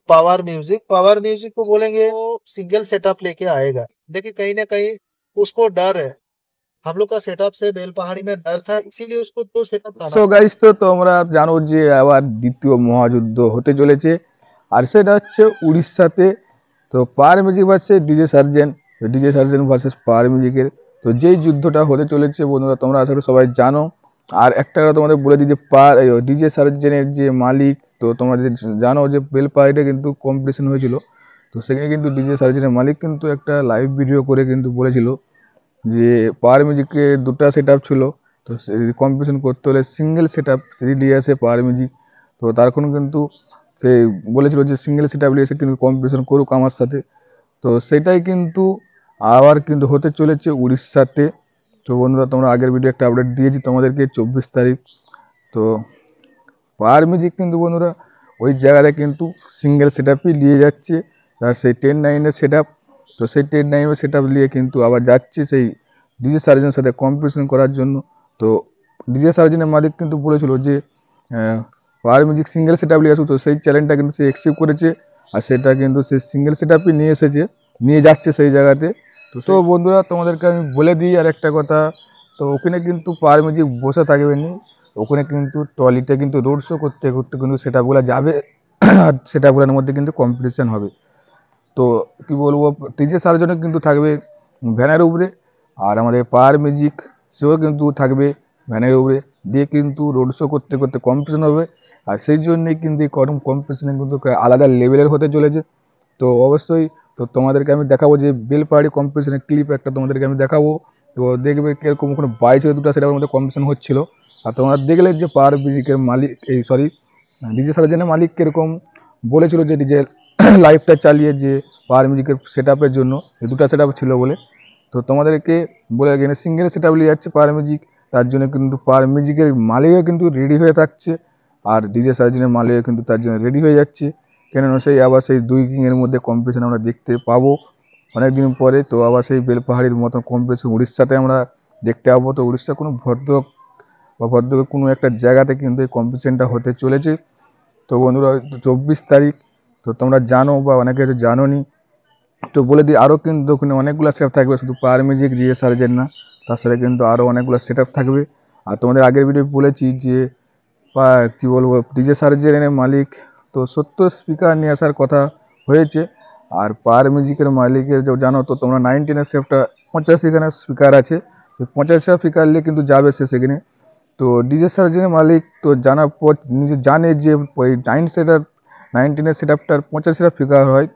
Power music को बोलेंगे वो सिंगल सेटअप लेके आएगा। देखिए कहीं ना कहीं उसको डर है, हम लोग का सेटअप से बेल पहाड़ी में डर था, इसीलिए उसको दो सेटअप लाना। সো গাইস, তো তোমরা জানো যে আবার দ্বিতীয় মহাযুদ্ধ হতে চলেছে, আর সেটা হচ্ছে উড়িষ্যাতে। তো Power Music versus DJ Sarzen versus Power মিউজিকের। তো যেই যুদ্ধটা হতে চলেছে বন্ধুরা, তোমরা আশা করি সবাই জানো। আর একটা কথা তোমাদের বলে দিই যে ডিজে সার্জেনের যে মালিক, তো তোমাদের জানো যে বেলপাহাড়িতে কিন্তু কম্পিটিশন হয়েছিল। তো সেখানে কিন্তু ডিজে সার্জেনের মালিক কিন্তু একটা লাইভ ভিডিও করে কিন্তু বলেছিল যে পাওয়ার মিউজিকে দুটো সেট আপ ছিল, তো কম্পিটিশন করতে হলে সিঙ্গেল সেট আপ যদি নিয়ে আসে পাওয়ার মিউজিক, তো তার কোনো কিন্তু সে বলেছিল যে সিঙ্গেল সেট আপ নিয়ে এসে কিন্তু কম্পিটিশন করুক আমার সাথে। তো সেটাই কিন্তু আবার কিন্তু হতে চলেছে উড়িষ্যাতে। তো বন্ধুরা, তোমরা আগের ভিডিও একটা আপডেট দিয়েছি তোমাদেরকে 24 তারিখ। তো পাওয়ার মিউজিক কিন্তু বন্ধুরা ওই জায়গাটা কিন্তু সিঙ্গেল সেট আপই নিয়ে যাচ্ছে, আর সেই 10-9-এর সেট আপ। তো সেই 10-9-এর সেট আপ নিয়ে কিন্তু আবার যাচ্ছে সেই ডিজে সার্জেনের সাথে কম্পিটিশন করার জন্য। তো ডিজে সার্জেনের মালিক কিন্তু বলেছিল যে power music single set up নিয়ে আসুক, তো সেই চ্যালেঞ্জটা কিন্তু সে অ্যাকসেপ্ট করেছে, আর সেটা কিন্তু সে সিঙ্গেল সেট আপই নিয়ে এসেছে, নিয়ে যাচ্ছে সেই জায়গাতে। তো বন্ধুরা, তোমাদেরকে আমি বলে দিই আর একটা কথা, তো ওখানে কিন্তু পাওয়ার মিউজিক বসে থাকবে নি, ওখানে কিন্তু ট্রলিতে কিন্তু রোড শো করতে করতে কিন্তু সেটআপগুলো যাবে, আর সেটআপগুলোর মধ্যে কিন্তু কম্পিটিশন হবে। তো কি বলবো, ডিজে সার্জনও কিন্তু থাকবে ভ্যানের উপরে, আর আমাদের পাওয়ার মিউজিক সেও কিন্তু থাকবে ভ্যানের উপরে, দিয়ে কিন্তু রোড শো করতে করতে কম্পিটিশন হবে। আর সেই জন্যই কিন্তু এই কম্পিটিশনে কিন্তু আলাদা লেভেলের হতে চলেছে। তো অবশ্যই, তো তোমাদেরকে আমি দেখাবো যে বেলপাহাড়ি কম্পিটিশনের ক্লিপ একটা তোমাদেরকে আমি দেখাবো। তো দেখবে কিরকম ওখানে 22 সেটার মধ্যে কম্পিটিশন হচ্ছিল। আর তোমরা দেখলে যে পাওয়ার মিউজিকের মালিক, এই সরি ডিজে সার্জেনের মালিক কিরকম বলেছিল যে ডিজে লাইভটা চালিয়ে যে পাওয়ার মিউজিকের সেট আপের জন্য দুটো সেট আপ ছিল বলে। তো তোমাদেরকে বলে গেলে সিঙ্গেল সেট আপ নিয়ে যাচ্ছে পাওয়ার মিউজিক, তার জন্য কিন্তু পাওয়ার মিউজিকের মালিকও কিন্তু রেডি হয়ে থাকছে, আর ডিজে সার্জেনের মালিকও কিন্তু তার জন্য রেডি হয়ে যাচ্ছে। কেননা সেই আবার সেই দুই কিংয়ের মধ্যে কম্পিটিশন আমরা দেখতে পাবো অনেকদিন পরে। তো আবার সেই বেলপাহাড়ির মতন কম্পিটিশন উড়িষ্যাতে আমরা দেখতে পাবো। তো উড়িষ্যা কোনো ভদ্রকের কোনো একটা জায়গাতে কিন্তু এই কম্পিটিশনটা হতে চলেছে। তো বন্ধুরা, 24 তারিখ, তো তোমরা জানো বা অনেকে হয়তো জানো নি, তো বলে দিই আরও কিন্তু ওখানে অনেকগুলো সেট থাকবে, শুধু পাওয়ার মিউজিক ডিজে সার্জেন না, তার সাথে কিন্তু আরও অনেকগুলো সেট থাকবে। আর তোমাদের আগের ভিডিও বলেছি যে কি বলবো, ডিজে সার্জেনের মালিক তো 70 স্পিকার নিয়ে আসার কথা হয়েছে, আর পাওয়ার মিউজিকের মালিকের জানো তো তোমরা 19-এর সেফটা 85খানা স্পিকার আছে, 85টা স্পিকার নিয়ে কিন্তু যাবে সে সেখানে। তো ডিজে সার্জেনের মালিক তো জানার পর নিজে জানে যে ওই 19-এর সেট আপটার 85টা স্পিকার হয়।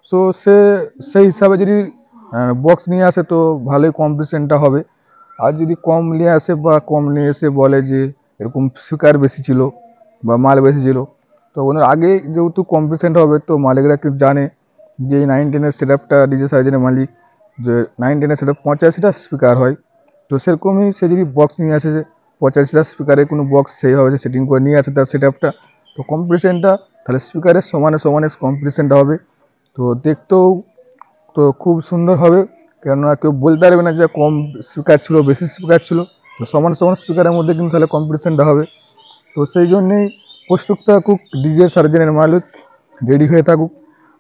সো সে সেই হিসাবে যদি বক্স নিয়ে আসে তো ভালোই কম্পিটিশনটা হবে। আর যদি কম নিয়ে আসে বা কম নিয়ে এসে বলে যে এরকম স্পিকার বেশি ছিল বা মাল বেশি ছিল, তো ওনার আগে যেহেতু কম্পিটিশনটা হবে, তো মালিকরা কিন্তু জানে যে এই 19-এর সেট আপটা ডিজে সার্জেনের মালিক, যে 19-এর সেট আপ 85টা স্পিকার হয়। তো সেরকমই সে যদি বক্স নিয়ে আসে 85টা স্পিকারের কোনো বক্স সেইভাবে সেটিং করে নিয়ে আসে তার সেট আপটা, তো কম্পিটিশনটা তাহলে স্পিকারের সমানে সমানে কম্পিটিশনটা হবে। তো দেখতেও তো খুব সুন্দর হবে, কেননা কেউ বলতে পারবে না যে কম স্পিকার ছিল বেশি স্পিকার ছিল, তো সমান সমান স্পিকারের মধ্যে কিন্তু তাহলে কম্পিটিশনটা হবে। তো সেই জন্যেই প্রস্তুত থাকুক ডিজে সার্জেনের মালিক, রেডি হয়ে থাকুক।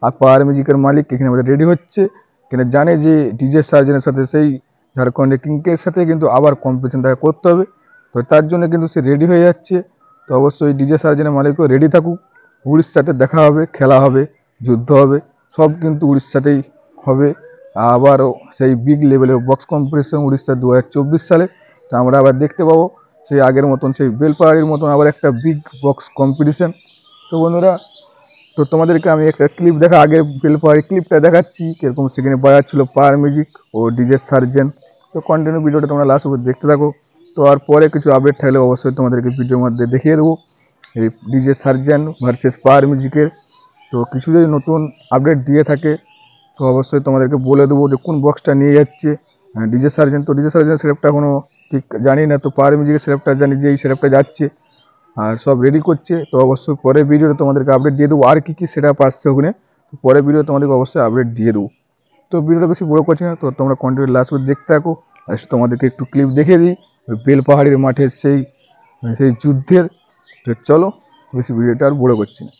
আর পাওয়ার মিউজিকের মালিক এখানে আমাদের রেডি হচ্ছে, কেন জানে যে ডিজে সার্জেনের সাথে সেই ঝাড়খণ্ডের কিংকের সাথে কিন্তু আবার কম্পিটিশনটাকে করতে হবে, তো তার জন্য কিন্তু সে রেডি হয়ে যাচ্ছে। তো অবশ্যই ডিজে সার্জেনের মালিকও রেডি থাকুক, উড়িষ্যাতে দেখা হবে, খেলা হবে, যুদ্ধ হবে, সব কিন্তু উড়িষ্যাতেই হবে। আবারও সেই বিগ লেভেলের বক্স কম্পিটিশন উড়িষ্যা 2024 সালে তো আমরা আবার দেখতে পাবো সেই আগের মতন, সেই বেলপাহাড়ির মতন আবার একটা বিগ বক্স কম্পিটিশন। তো বন্ধুরা, তো তোমাদেরকে আমি একটা ক্লিপ আগের বেলপাহাড়ি ক্লিপটা দেখাচ্ছি কীরকম সেখানে বাজাচ্ছিল পাওয়ার মিউজিক ও ডিজে সার্জেন। তো কন্টিনিউ ভিডিওটা তোমরা লাস্ট অবধি দেখতে থাকো। তো আর পরে কিছু আপডেট থাকলে অবশ্যই তোমাদেরকে ভিডিওর মধ্যে দেখিয়ে দেবো এই ডিজে সার্জেন ভার্সেস পাওয়ার মিউজিকের। তো কিছু যদি নতুন আপডেট দিয়ে থাকে তো অবশ্যই তোমাদেরকে বলে দেবো যে কোন বক্সটা নিয়ে যাচ্ছে ডিজে সার্জেন। তো ডিজে সার্জেন সেটআপটা এখনও ঠিক জানি না, তো পাওয়ার মিউজিকের সেটআপটা জানি যে এই সেটআপটা যাচ্ছে আর সব রেডি করছে। তো অবশ্যই পরের ভিডিওতে তোমাদেরকে আপডেট দিয়ে দেবো আর কী কী সেটআপ আসছে ওখানে, তো পরের ভিডিও তোমাদেরকে অবশ্যই আপডেট দিয়ে দেবো। তো ভিডিওটা বেশি বড় করছি না, তো তোমরা কন্টিনিউ লাস্ট অবধি দেখতে থাকো। আর তোমাদেরকে একটু ক্লিপ দেখিয়ে দিই ওই বেলপাহাড়ির মাঠের সেই সেই যুদ্ধের। তো চলো, বেশি ভিডিওটা আর বড় করছি না।